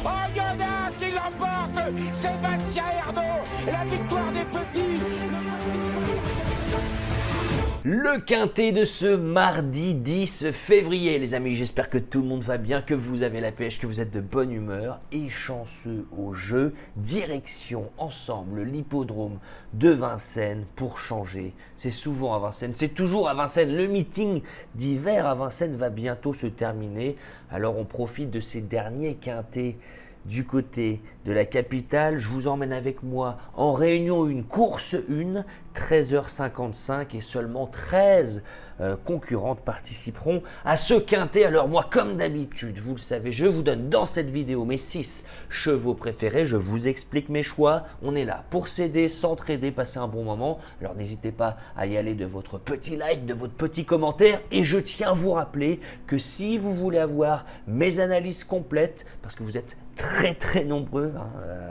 Oh, il y en a qui l'emporte. Sébastien Ernaud, la victoire des petits. Le quintet de ce mardi 10 février, les amis, j'espère que tout le monde va bien, que vous avez la pêche, que vous êtes de bonne humeur et chanceux au jeu. Direction ensemble l'hippodrome de Vincennes pour changer. C'est souvent à Vincennes, c'est toujours à Vincennes. Le meeting d'hiver à Vincennes va bientôt se terminer, alors on profite de ces derniers quintets du côté de la capitale. Je vous emmène avec moi en réunion 1, course 1, 13h55 et seulement 13 concurrentes participeront à ce quintet. Alors moi, comme d'habitude, vous le savez, je vous donne dans cette vidéo mes 6 chevaux préférés. Je vous explique mes choix. On est là pour s'aider, s'entraider, passer un bon moment. Alors n'hésitez pas à y aller de votre petit like, de votre petit commentaire. Et je tiens à vous rappeler que si vous voulez avoir mes analyses complètes, parce que vous êtes très nombreux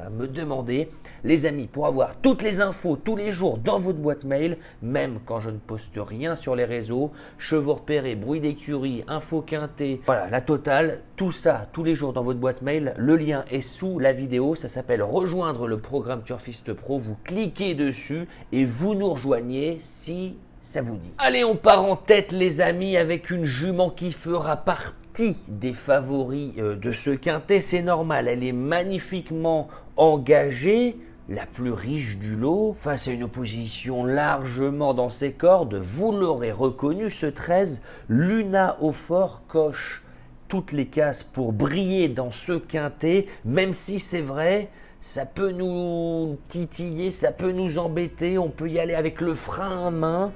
à me demander, les amis, pour avoir toutes les infos tous les jours dans votre boîte mail, même quand je ne poste rien sur les réseaux, chevaux repérés, bruit d'écurie, info quintet, voilà, la totale, tout ça tous les jours dans votre boîte mail. Le lien est sous la vidéo, ça s'appelle rejoindre le programme Turfiste Pro. Vous cliquez dessus et vous nous rejoignez si ça vous dit. Allez, on part en tête, les amis, avec une jument qui fera partie des favoris de ce quintet. C'est normal, elle est magnifiquement engagée, la plus riche du lot, face à une opposition largement dans ses cordes. Vous l'aurez reconnu, ce 13, Luna Aufort coche toutes les cases pour briller dans ce quintet, même si c'est vrai, ça peut nous titiller, ça peut nous embêter, on peut y aller avec le frein à main.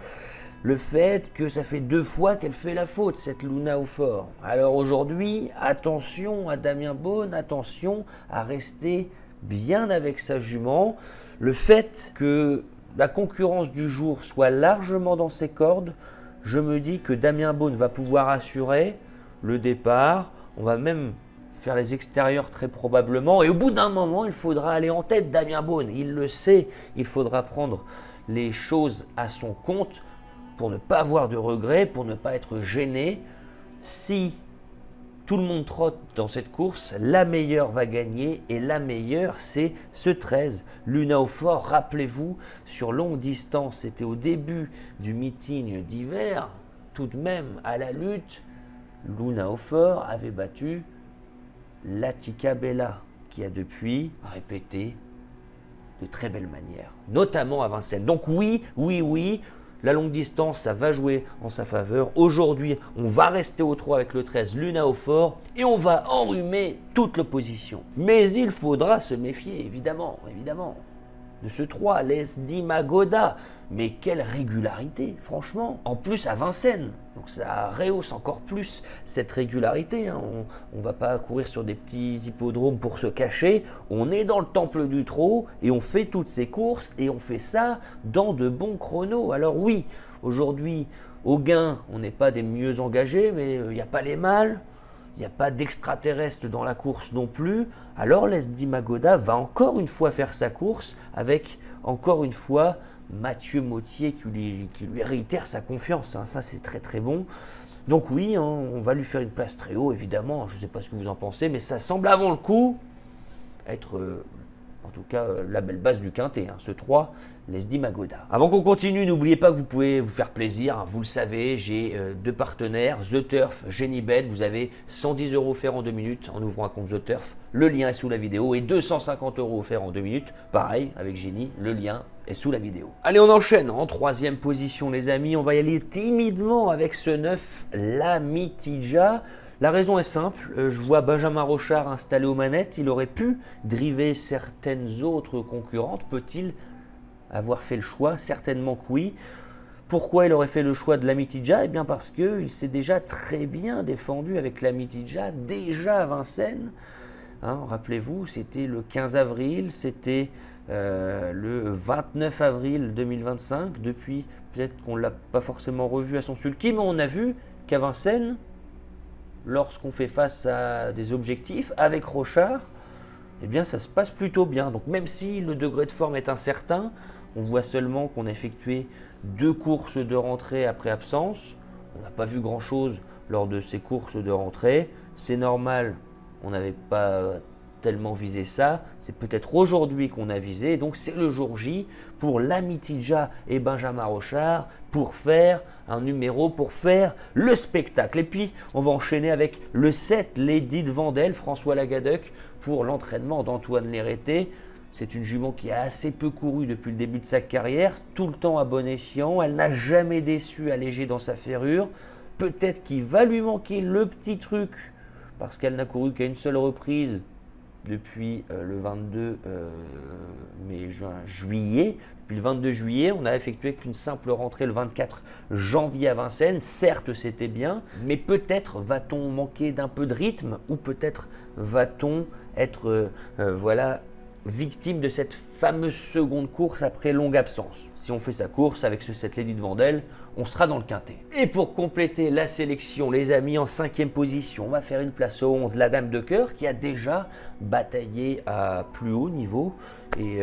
Le fait que ça fait 2 fois qu'elle fait la faute, cette Luna Aufort. Alors aujourd'hui, attention à Damien Beaune, attention à rester bien avec sa jument. Le fait que la concurrence du jour soit largement dans ses cordes, je me dis que Damien Beaune va pouvoir assurer le départ. On va même faire les extérieurs très probablement. Et au bout d'un moment, il faudra aller en tête, Damien Beaune. Il le sait, il faudra prendre les choses à son compte pour ne pas avoir de regrets, pour ne pas être gêné. Si tout le monde trotte dans cette course, la meilleure va gagner, et la meilleure, c'est ce 13, Luna Aufort. Rappelez-vous, sur longue distance, c'était au début du meeting d'hiver, tout de même, à la lutte, Luna Aufort avait battu Latika Bella, qui a depuis répété de très belle manière, notamment à Vincennes. Donc oui, la longue distance, ça va jouer en sa faveur. Aujourd'hui, on va rester au 3 avec le 13, Luna Aufort, et on va enrhumer toute l'opposition. Mais il faudra se méfier, évidemment, de ce 3, Lesdi Magoda. Mais quelle régularité, franchement. En plus à Vincennes, donc ça rehausse encore plus cette régularité. On ne va pas courir sur des petits hippodromes pour se cacher. On est dans le temple du trot et on fait toutes ces courses et on fait ça dans de bons chronos. Alors oui, aujourd'hui, au gain, on n'est pas des mieux engagés, mais il n'y a pas les mâles. Il n'y a pas d'extraterrestre dans la course non plus. Alors Lesdi Magoda va encore une fois faire sa course avec encore une fois Mathieu Mottier qui lui réitère sa confiance. Ça c'est très bon. Donc oui, on va lui faire une place très haut évidemment. Je ne sais pas ce que vous en pensez, mais ça semble avant le coup être en tout cas la belle base du quintet, ce 3, Lesdi Magoda. Avant qu'on continue, n'oubliez pas que vous pouvez vous faire plaisir. Vous le savez, j'ai 2 partenaires, The Turf, Genibet. Vous avez 110 € offerts en 2 minutes en ouvrant un compte The Turf. Le lien est sous la vidéo, et 250 € offerts en 2 minutes. Pareil avec Geni, le lien est sous la vidéo. Allez, on enchaîne en 3e position, les amis. On va y aller timidement avec ce 9, Lamitija. La raison est simple, je vois Benjamin Rochard installé aux manettes. Il aurait pu driver certaines autres concurrentes. Peut-il avoir fait le choix? Certainement que oui. Pourquoi il aurait fait le choix de Lamitija? Eh bien parce qu'il s'est déjà très bien défendu avec Lamitija, déjà à Vincennes. Rappelez-vous, c'était le 15 avril, c'était le 29 avril 2025. Depuis, peut-être qu'on ne l'a pas forcément revu à son sulky, mais on a vu qu'à Vincennes, lorsqu'on fait face à des objectifs avec Rochard, eh bien ça se passe plutôt bien. Donc même si le degré de forme est incertain, on voit seulement qu'on a effectué 2 courses de rentrée après absence. On n'a pas vu grand chose lors de ces courses de rentrée. C'est normal, on n'avait pas tellement visé ça. C'est peut-être aujourd'hui qu'on a visé. Donc c'est le jour J pour l'ami Tidja et Benjamin Rochard pour faire un numéro, pour faire le spectacle. Et puis on va enchaîner avec le 7, Lady de Vendel, François Lagadec pour l'entraînement d'Antoine Lérété. C'est une jument qui a assez peu couru depuis le début de sa carrière, tout le temps à bon escient. Elle n'a jamais déçu allégé dans sa ferrure. Peut-être qu'il va lui manquer le petit truc parce qu'elle n'a couru qu'à une seule reprise depuis le 22 juillet. Depuis le 22 juillet, on n'a effectué qu'une simple rentrée le 24 janvier à Vincennes. Certes, c'était bien, mais peut-être va-t-on manquer d'un peu de rythme ou peut-être va-t-on être victime de cette fameuse seconde course après longue absence. Si on fait sa course avec ce 7 Lady de Vendel, on sera dans le quintet. Et pour compléter la sélection, les amis, en 5e position, on va faire une place au 11, la Dame de Cœur, qui a déjà bataillé à plus haut niveau et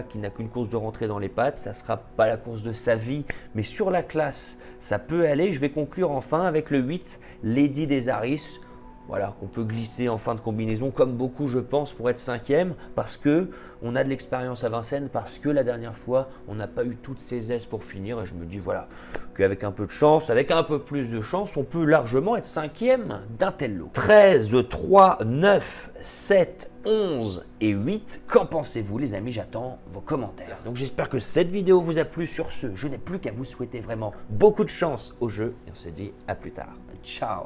qui n'a qu'une course de rentrée dans les pattes. Ça ne sera pas la course de sa vie, mais sur la classe, ça peut aller. Je vais conclure enfin avec le 8, Lady des Aris. Voilà, qu'on peut glisser en fin de combinaison, comme beaucoup je pense, pour être 5e, parce qu'on a de l'expérience à Vincennes, parce que la dernière fois, on n'a pas eu toutes ses aises pour finir, et je me dis voilà, qu'avec un peu de chance, avec un peu plus de chance, on peut largement être 5e d'un tel lot. 13, 3, 9, 7, 11 et 8, qu'en pensez-vous les amis? J'attends vos commentaires. Donc j'espère que cette vidéo vous a plu. Sur ce, je n'ai plus qu'à vous souhaiter vraiment beaucoup de chance au jeu, et on se dit à plus tard. Ciao.